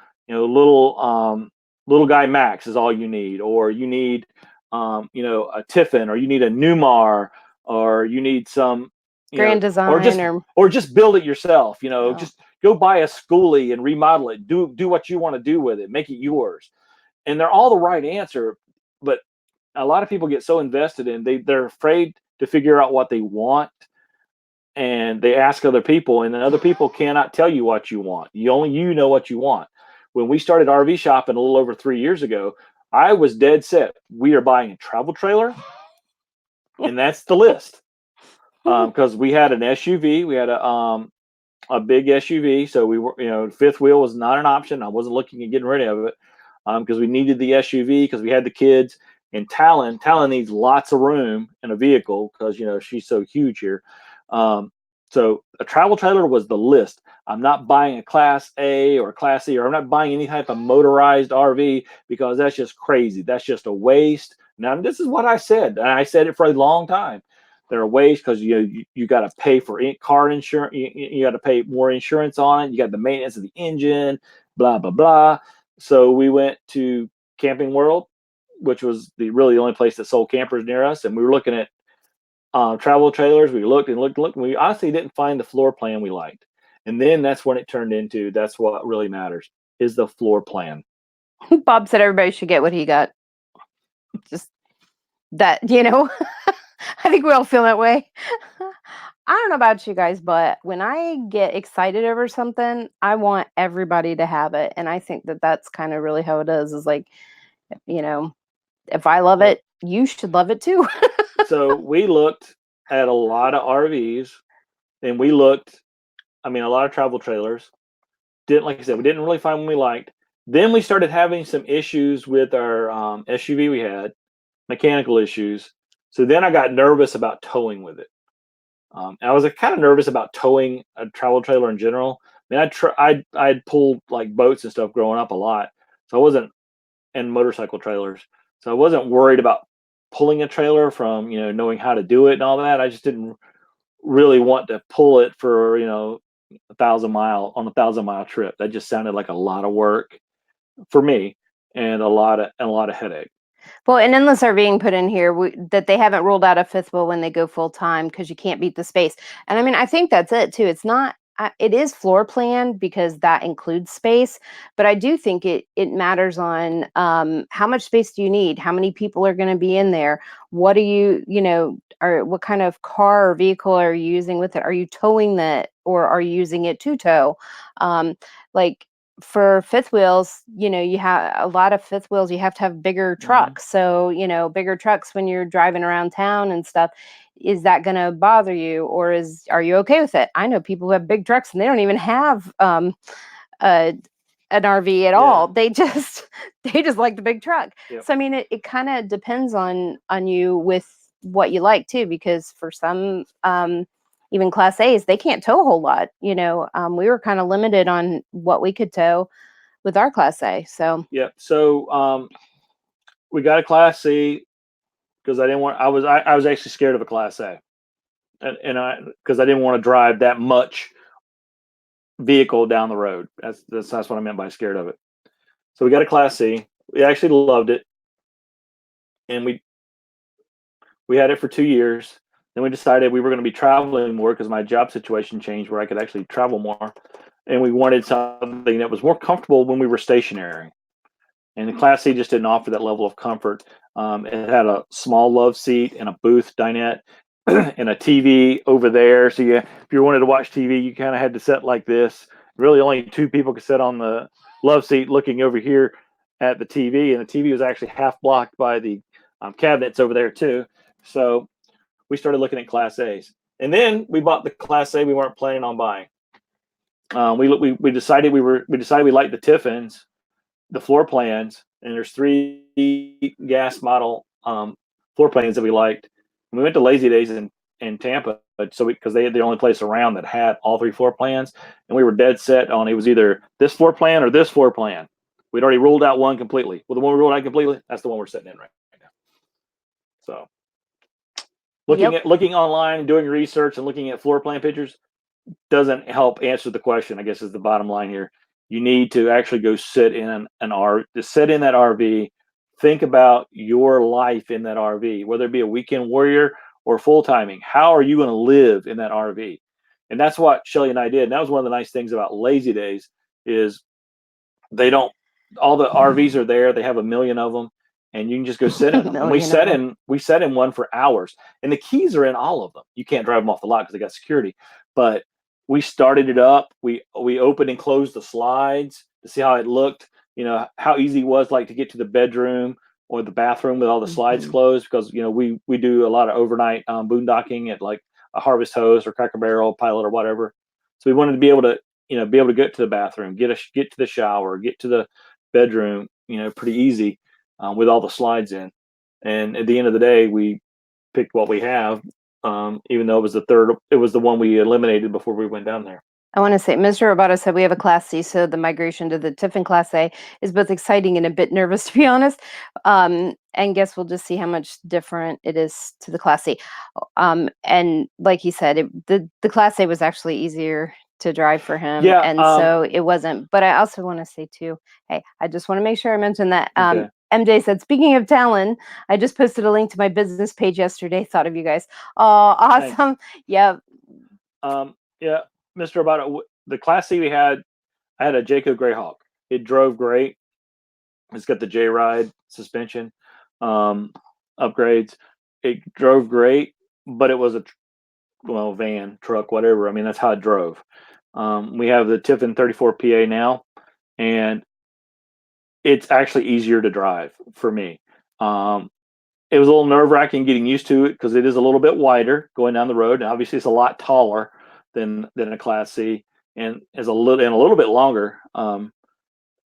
guy Max is all you need, or you need a Tiffin, or you need a Newmar, or you need some Grand design or just build it yourself, oh. just go buy a schoolie and remodel it, do what you want to do with it, make it yours. And they're all the right answer, but a lot of people get so invested in they're afraid to figure out what they want, and they ask other people, and then other people cannot tell you what you want. You know what you want. When we started RV shopping a little over 3 years ago, I was dead set. We are buying a travel trailer, and that's the list. Because we had an SUV, we had a big SUV, so we were, fifth wheel was not an option. I wasn't looking at getting rid of it because we needed the SUV because we had the kids. And Talon needs lots of room in a vehicle because she's so huge here. So a travel trailer was the list. I'm not buying a Class A or a Class C, or I'm not buying any type of motorized RV because that's just crazy. That's just a waste. Now, this is what I said, and I said it for a long time. They're a waste because you got to pay for car insurance. You got to pay more insurance on it. You got the maintenance of the engine, blah, blah, blah. So we went to Camping World, which was really the only place that sold campers near us. And we were looking at travel trailers. We looked and looked and looked. And we honestly didn't find the floor plan we liked. And then that's when it turned into, that's what really matters, is the floor plan. Bob said everybody should get what he got. Just that, I think we all feel that way. I don't know about you guys, but when I get excited over something, I want everybody to have it. And I think that that's kind of really how it is like, if I love it, you should love it too. So we looked at a lot of RVs, and we looked, a lot of travel trailers. Like I said, we didn't really find one we liked. Then we started having some issues with our SUV we had, mechanical issues. So then I got nervous about towing with it. I was kind of nervous about towing a travel trailer in general. I'd pulled like boats and stuff growing up a lot, so I wasn't, and motorcycle trailers, so I wasn't worried about pulling a trailer from knowing how to do it and all that. I just didn't really want to pull it for 1,000-mile trip. That just sounded like a lot of work for me, and a lot of headache. Well, and endless are being put in here that they haven't ruled out a fifth wheel when they go full time because you can't beat the space. And I think that's it too. It's not. It is floor plan because that includes space, but I do think it matters on how much space do you need, how many people are going to be in there, what do or what kind of car or vehicle are you using with it? Are you towing that, or are you using it to tow? Like for fifth wheels, you have a lot of fifth wheels, you have to have bigger trucks. So, bigger trucks when you're driving around town and stuff, is that going to bother you, or are you okay with it? I know people who have big trucks and they don't even have an RV at all. They just like the big truck. Yep. So, it kind of depends on you with what you like too, because for some, even Class A's, they can't tow a whole lot. We were kind of limited on what we could tow with our Class A. So So we got a Class C because I didn't want. I was actually scared of a Class A, and because I didn't want to drive that much vehicle down the road. That's what I meant by scared of it. So we got a Class C. We actually loved it, and we had it for 2 years. Then we decided we were going to be traveling more because my job situation changed where I could actually travel more. And we wanted something that was more comfortable when we were stationary. And the Class C just didn't offer that level of comfort. It had a small love seat and a booth dinette and a TV over there. So if you wanted to watch TV, you kind of had to sit like this. Really only 2 people could sit on the love seat looking over here at the TV. And the TV was actually half blocked by the cabinets over there too. So we started looking at Class A's, and then we bought the Class A we weren't planning on buying. We decided we liked the Tiffins, the floor plans, and there's 3 gas model floor plans that we liked. We went to Lazy Days in Tampa, because they had the only place around that had all 3 floor plans, and we were dead set on it was either this floor plan or this floor plan. We'd already ruled out one completely. Well, the one we ruled out completely, that's the one we're sitting in right now. So looking online and doing research and looking at floor plan pictures doesn't help answer the question, I guess, is the bottom line here. You need to actually go sit in that RV, think about your life in that RV, whether it be a weekend warrior or full timing, how are you going to live in that RV? And that's what Shelly and I did. And that was one of the nice things about lazy days is they don't, all the RVs are there. They have a million of them and you can just go sit in them. And we sat in one for hours, and the keys are in all of them. You can't drive them off the lot because they got security, but we started it up. We opened and closed the slides to see how it looked, how easy it was like to get to the bedroom or the bathroom with all the slides closed, because, we do a lot of overnight boondocking at like a Harvest Host or Cracker Barrel, Pilot, or whatever. So we wanted to be able to, get to the bathroom, get to the shower, get to the bedroom, pretty easy with all the slides in. And at the end of the day, we picked what we have, even though it was the one we eliminated before we went down there. I want to say, Mr. Roboto said we have a Class C, so the migration to the Tiffin Class A is both exciting and a bit nervous, to be honest. And guess we'll just see how much different it is to the Class C. And like he said, the Class A was actually easier to drive for him, Yeah, and so it wasn't. But I also want to say too, hey, I just want to make sure I mention that. Okay. MJ said, speaking of Talon, I just posted a link to my business page yesterday. Thought of you guys. Oh, awesome. Thanks. Yeah. Yeah, Mr. Roboto, the Class C I had a Jayco Greyhawk. It drove great. It's got the J-Ride suspension upgrades. It drove great, but it was a van, truck, whatever. I mean, that's how it drove. We have the Tiffin 34 PA now, and it's actually easier to drive for me. It was a little nerve-wracking getting used to it because it is a little bit wider going down the road, and obviously it's a lot taller than a Class C, and is a little bit longer. I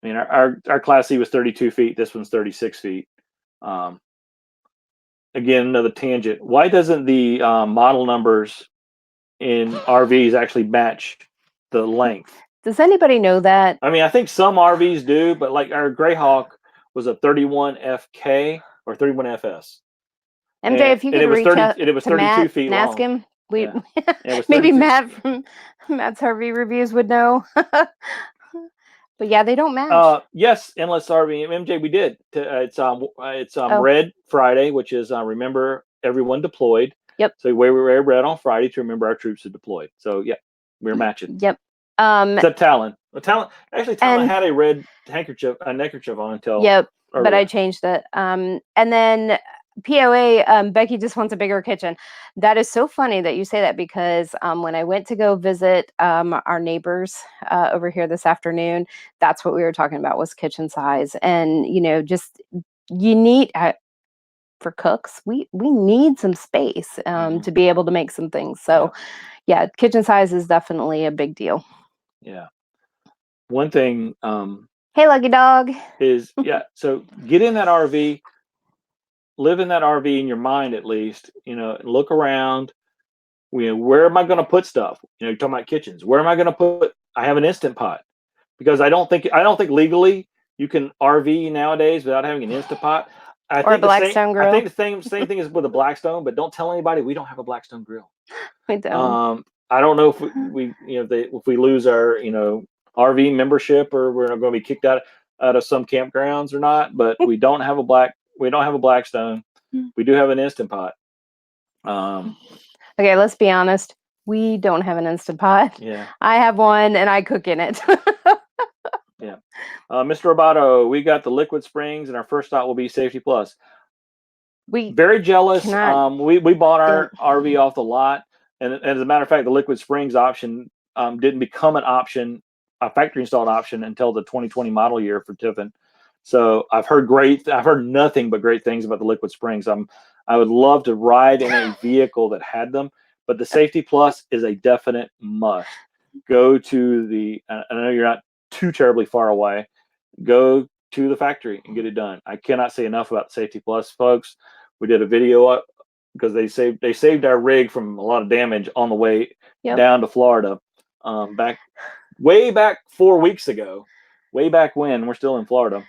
mean, our Class C was 32 feet. This one's 36 feet. Again, another tangent. Why doesn't the model numbers in RVs actually match the length? Does anybody know that? I mean, I think some RVs do, but like our Greyhawk was a 31 FK or 31 FS. MJ, if you could reach out it was to 32 Matt feet and ask long. him, we maybe Matt from Matt's RV reviews would know. But yeah, they don't match. Yes, Endless RV MJ, we did. It's Red Friday, which is remember everyone deployed. Yep. So we wear red on Friday to remember our troops had deployed. So yeah, we're matching. Yep. Except Talon. Talon had a red neckerchief on until. Yep. But I changed it. And then POA, Becky just wants a bigger kitchen. That is so funny that you say that, because when I went to go visit our neighbors over here this afternoon, that's what we were talking about, was kitchen size. And, just you need, for cooks, we need some space to be able to make some things. So yeah, kitchen size is definitely a big deal. Yeah. One thing. Hey, Lucky Dog. Is so get in that RV. Live in that RV in your mind, at least, look around. Where am I going to put stuff? You're talking about kitchens. Where am I going to put? I have an Instant Pot, because I don't think legally you can RV nowadays without having an Instant Pot. Or a Blackstone grill. I think the same thing is with a Blackstone, but don't tell anybody we don't have a Blackstone grill. We don't. I don't know if if we lose our RV membership, or we're going to be kicked out of some campgrounds or not. But we don't have a Blackstone. We do have an Instant Pot. Okay, let's be honest. We don't have an Instant Pot. Yeah. I have one and I cook in it. Yeah. Mr. Roboto, we got the Liquid Springs, and our first stop will be Safety Plus. Very jealous. We bought our RV off the lot, and as a matter of fact, the Liquid Springs option didn't become an option, a factory installed option, until the 2020 model year for Tiffin. So I've heard nothing but great things about the Liquid Springs. I would love to ride in a vehicle that had them, but the Safety Plus is a definite must. Go to I know you're not too terribly far away. Go to the factory and get it done. I cannot say enough about the Safety Plus, folks. We did a video up because they saved our rig from a lot of damage on the way down to Florida. Way back 4 weeks ago, way back when. We're still in Florida.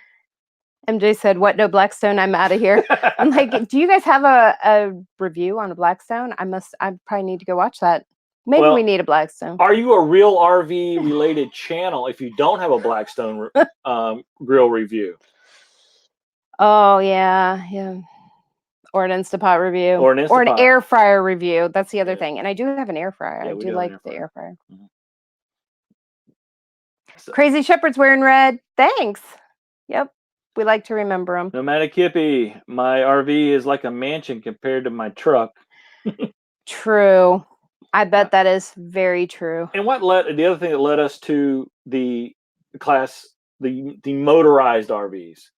MJ said, "What? No Blackstone? I'm out of here." I'm like, do you guys have a review on a Blackstone? I probably need to go watch that. Maybe we need a Blackstone. Are you a real RV related channel if you don't have a Blackstone grill review? Oh yeah. Or an Instapot review. Or an Or an Instapot. air fryer review. That's the other Yeah. thing. And I do have an air fryer. Yeah, I we do do have an like air the fryer. air fryer. So, Crazy Shepherd's wearing red. Thanks. Yep. We like to remember them. Nomadic Hippie, my RV is like a mansion compared to my truck. True. I bet that is very true. And the other thing that led us to the motorized RVs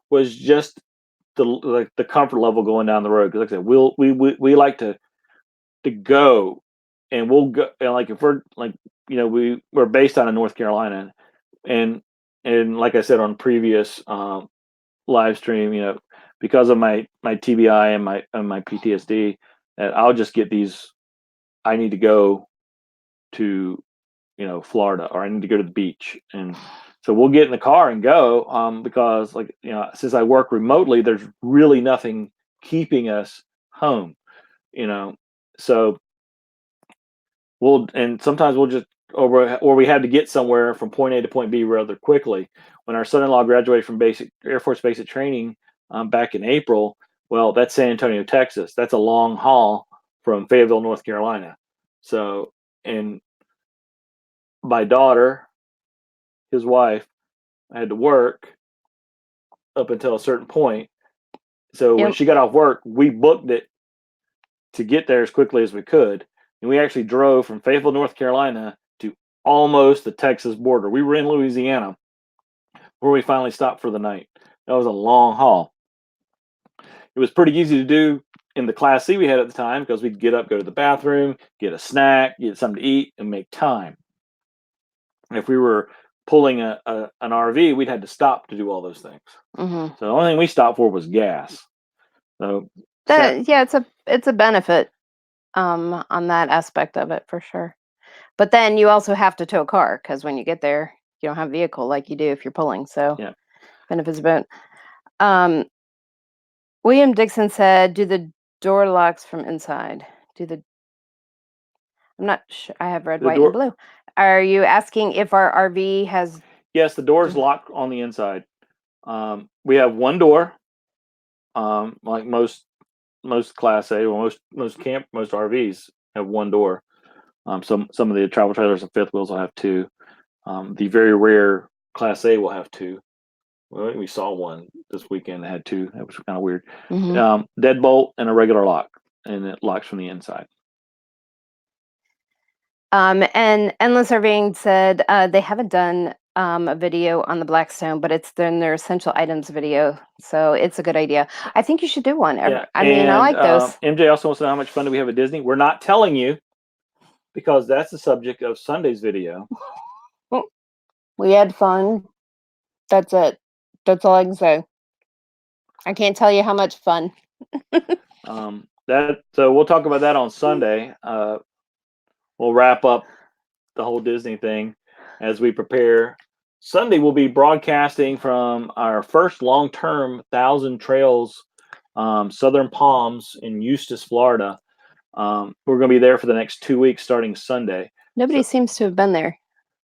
was just the comfort level going down the road. Because like I said, we like to go, and we'll go, and like if we're like, we're based out of North Carolina, and like I said on previous live stream, because of my TBI and my PTSD, that I'll just get these. I need to go to Florida, or I need to go to the beach, and so we'll get in the car and go, because since I work remotely, there's really nothing keeping us home, so and sometimes we'll just, or we had to get somewhere from point A to point B rather quickly. When our son-in-law graduated from Air Force basic training back in April, well, that's San Antonio, Texas. That's a long haul from Fayetteville, North Carolina. So, and my daughter, his wife, had to work up until a certain point. So when she got off work, we booked it to get there as quickly as we could. And we actually drove from Fayetteville, North Carolina to almost the Texas border. We were in Louisiana where we finally stopped for the night. That was a long haul. It was pretty easy to do in the Class C we had at the time, because we'd get up, go to the bathroom, get a snack, get something to eat, and make time. And if we were pulling an RV, we'd had to stop to do all those things. Mm-hmm. So the only thing we stopped for was gas. So it's a benefit on that aspect of it, for sure. But then you also have to tow a car, because when you get there, you don't have a vehicle like you do if you're pulling. So yeah. benefits about. William Dixon said, "Do the door locks from inside? I'm not sure. I have red, white, and blue. Are you asking if our RV has?" Yes, the door is locked on the inside. We have one door, like most Class A, or most RVs have one door. Some of the travel trailers and fifth wheels will have two. The very rare Class A will have two. Well, we saw one this weekend that had two. That was kind of weird. Mm-hmm. Deadbolt and a regular lock, and it locks from the inside. And Endless Surveying said they haven't done a video on the Blackstone, but it's in their essential items video, so it's a good idea. I think you should do one. Yeah, I mean, I like those. MJ also wants to know how much fun do we have at Disney. We're not telling you, because that's the subject of Sunday's video. We had fun. That's it. That's all I can say. I can't tell you how much fun. So we'll talk about that on Sunday. We'll wrap up the whole Disney thing as we prepare. Sunday we'll be broadcasting from our first long-term Thousand Trails Southern Palms in Eustis, Florida. We're going to be there for the next 2 weeks starting Sunday. Nobody seems to have been there.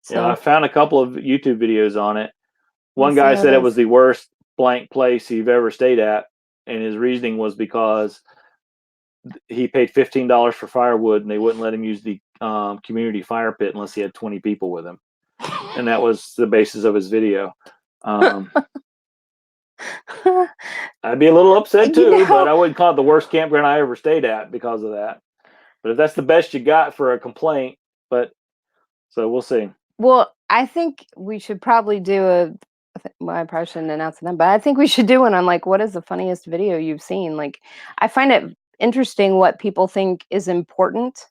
So yeah, I found a couple of YouTube videos on it. One guy said it was the worst blank place he've ever stayed at, and his reasoning was because he paid $15 for firewood, and they wouldn't let him use the community fire pit unless he had 20 people with him, and that was the basis of his video. I'd be a little upset too, but I wouldn't call it the worst campground I ever stayed at because of that. But if that's the best you got for a complaint, so we'll see. Well, I think we should probably do I probably shouldn't announce them, but I think we should do one on like, what is the funniest video you've seen? Like, I find it interesting what people think is important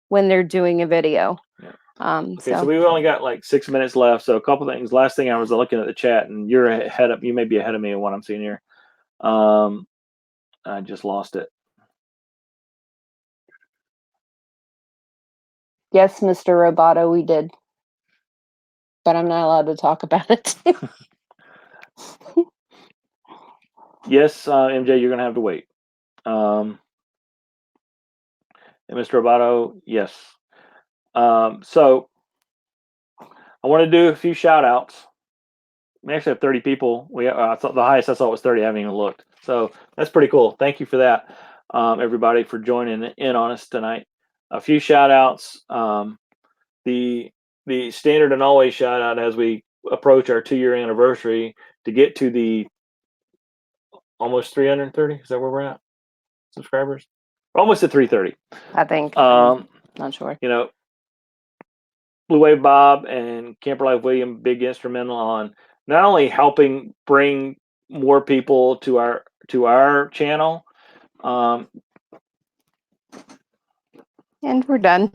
when they're doing a video. Yeah. Okay, so we've only got like 6 minutes left. So a couple things. Last thing, I was looking at the chat, and you're ahead of. You may be ahead of me in what I'm seeing here. I just lost it. Yes, Mr. Roboto, we did, but I'm not allowed to talk about it. Yes, MJ, you're gonna have to wait. And Mr. Roboto, yes. So I want to do a few shout outs. We actually have 30 people. I thought the highest I saw was 30. I haven't even looked. So that's pretty cool. Thank you for that, everybody, for joining in on us tonight. A few shout outs. The standard and always shout out as we approach our 2-year anniversary to get to the almost 330. Is that where we're at? Subscribers? Almost at 330. I think. I'm not sure. You know, Blue Wave Bob and Camper Life William, big instrumental on not only helping bring more people to our channel. And we're done.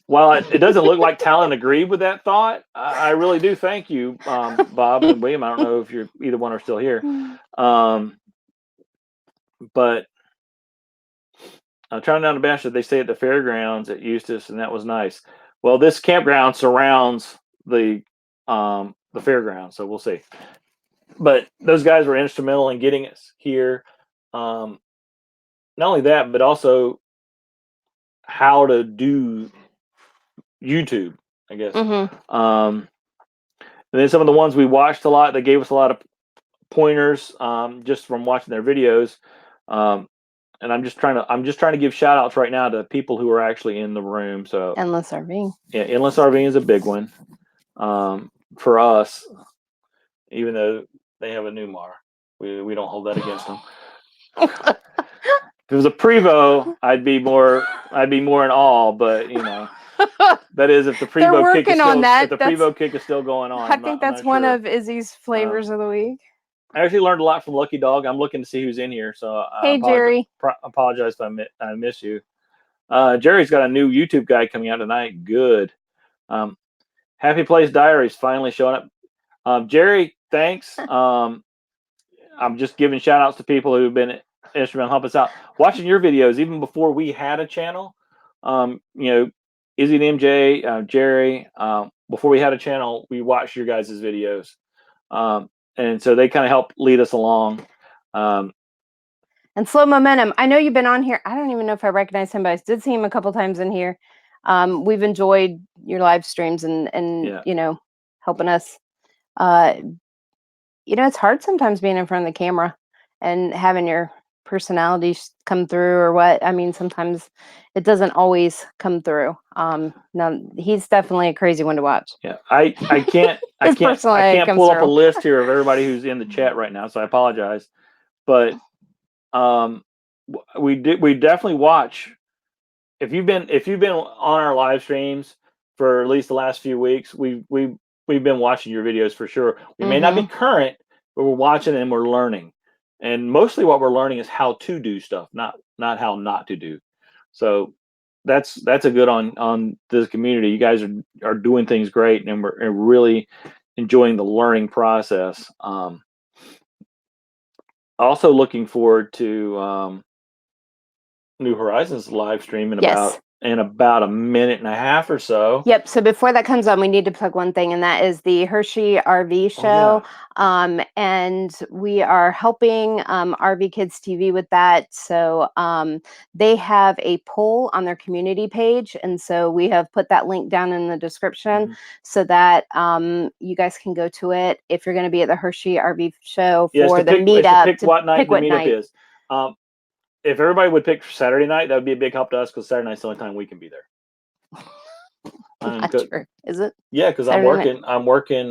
While it doesn't look like Talon agreed with that thought, I really do thank you, Bob and William. I don't know if either one are still here, but trying down the Bachelor, they stay at the fairgrounds at Eustis, and that was nice. Well, this campground surrounds the fairground, so we'll see. But those guys were instrumental in getting us here. Not only that, but also how to do YouTube, I guess. And then some of the ones we watched a lot, they gave us a lot of pointers just from watching their videos. And I'm just trying to give shout outs right now to people who are actually in the room. So Endless RV. Yeah, Endless RV is a big one for us, even though they have a new Mar. We don't hold that against them. If it was a Prevo, I'd be more in awe, but you know, that is if the Prevo kick is still going on. I think that's one of Izzy's flavors of the week. I actually learned a lot from Lucky Dog. I'm looking to see who's in here, so Jerry. Apologize if I miss you. Jerry's got a new YouTube guy coming out tonight. Good. Happy Place Diaries finally showing up. Jerry, thanks. I'm just giving shout outs to people who've been instrumental help us out. Watching your videos even before we had a channel. You know, Izzy and MJ, Jerry. Before we had a channel, we watched your guys' videos. And so they kind of help lead us along. And Slow Momentum. I know you've been on here. I don't even know if I recognize him, but I did see him a couple times in here. We've enjoyed your live streams and you know, helping us. You know, it's hard sometimes being in front of the camera and having your personality come through or what. I mean, sometimes it doesn't always come through. No, he's definitely a crazy one to watch. Yeah, I can't pull up a list here of everybody who's in the chat right now, so I apologize. But we definitely watch. If you've been on our live streams for at least the last few weeks, we've been watching your videos for sure. We may not be current, but we're watching and we're learning. And mostly what we're learning is how to do stuff, not how not to do. So that's a good on this community. You guys are doing things great, and we're really enjoying the learning process. Also looking forward to New Horizons live stream in about a minute and a half or so. Yep. So before that comes on, we need to plug one thing, and that is the Hershey RV show. And we are helping RV Kids TV with that. So they have a poll on their community page. And so we have put that link down in the description so that you guys can go to it if you're going to be at the Hershey RV show for the meetup. Pick what night the meetup is. If everybody would pick Saturday night, that would be a big help to us because Saturday night's the only time we can be there. Not sure. Is it? Yeah, because I'm working. I'm working.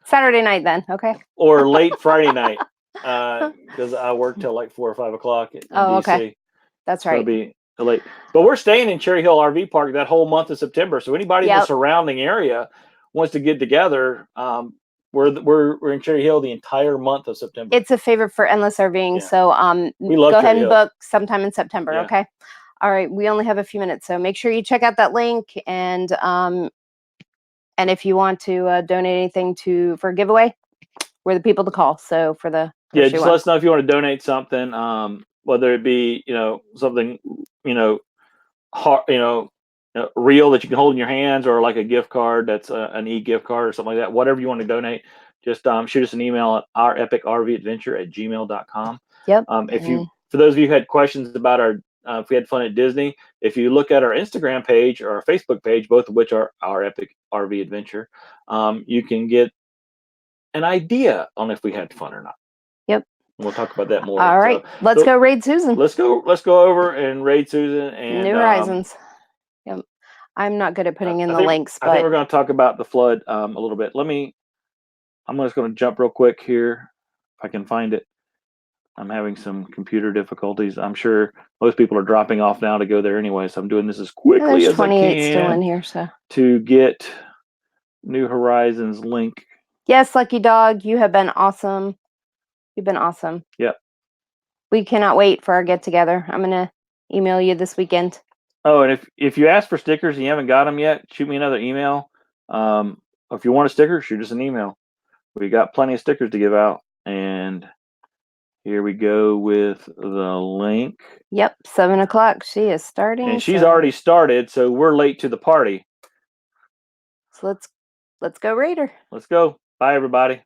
Saturday night then. Okay. Or late Friday night because I work till like 4 or 5 o'clock in DC. Okay. That's right. So it'll be late. But we're staying in Cherry Hill RV Park that whole month of September. So anybody in the surrounding area wants to get together. We're in Cherry Hill the entire month of September. It's a favorite for Endless RVing, so we love go ahead and book sometime in September. Okay. All right, we only have a few minutes, so make sure you check out that link, and if you want to donate anything for a giveaway, we're the people to call. So for the just let us know if you want to donate something, whether it be something hard, real that you can hold in your hands, or like a gift card that's an e-gift card or something like that. Whatever you want to donate, just shoot us an email at ourepicrvadventure@gmail.com. Yep. For those of you who had questions about our if we had fun at Disney, if you look at our Instagram page or our Facebook page, both of which are Our Epic RV Adventure, you can get an idea on if we had fun or not. Yep. We'll talk about that more. All right. Let's go raid Susan. Let's go over and raid Susan and New Horizons. Yep. I'm not good at putting in the links, but I think we're going to talk about the flood a little bit. I'm just going to jump real quick here if I can find it. I'm having some computer difficulties. I'm sure most people are dropping off now to go there anyway, so I'm doing this as quickly as I can. 28 still in here, so to get New Horizons link. Yes, Lucky Dog, you have been awesome. You've been awesome. Yep. We cannot wait for our get together. I'm gonna email you this weekend. Oh, and if you ask for stickers and you haven't got them yet, shoot me another email. If you want a sticker, shoot us an email. We got plenty of stickers to give out, and here we go with the link. Yep, 7 o'clock. She is starting, and she's already started, so we're late to the party. So let's go raid her. Let's go. Bye, everybody.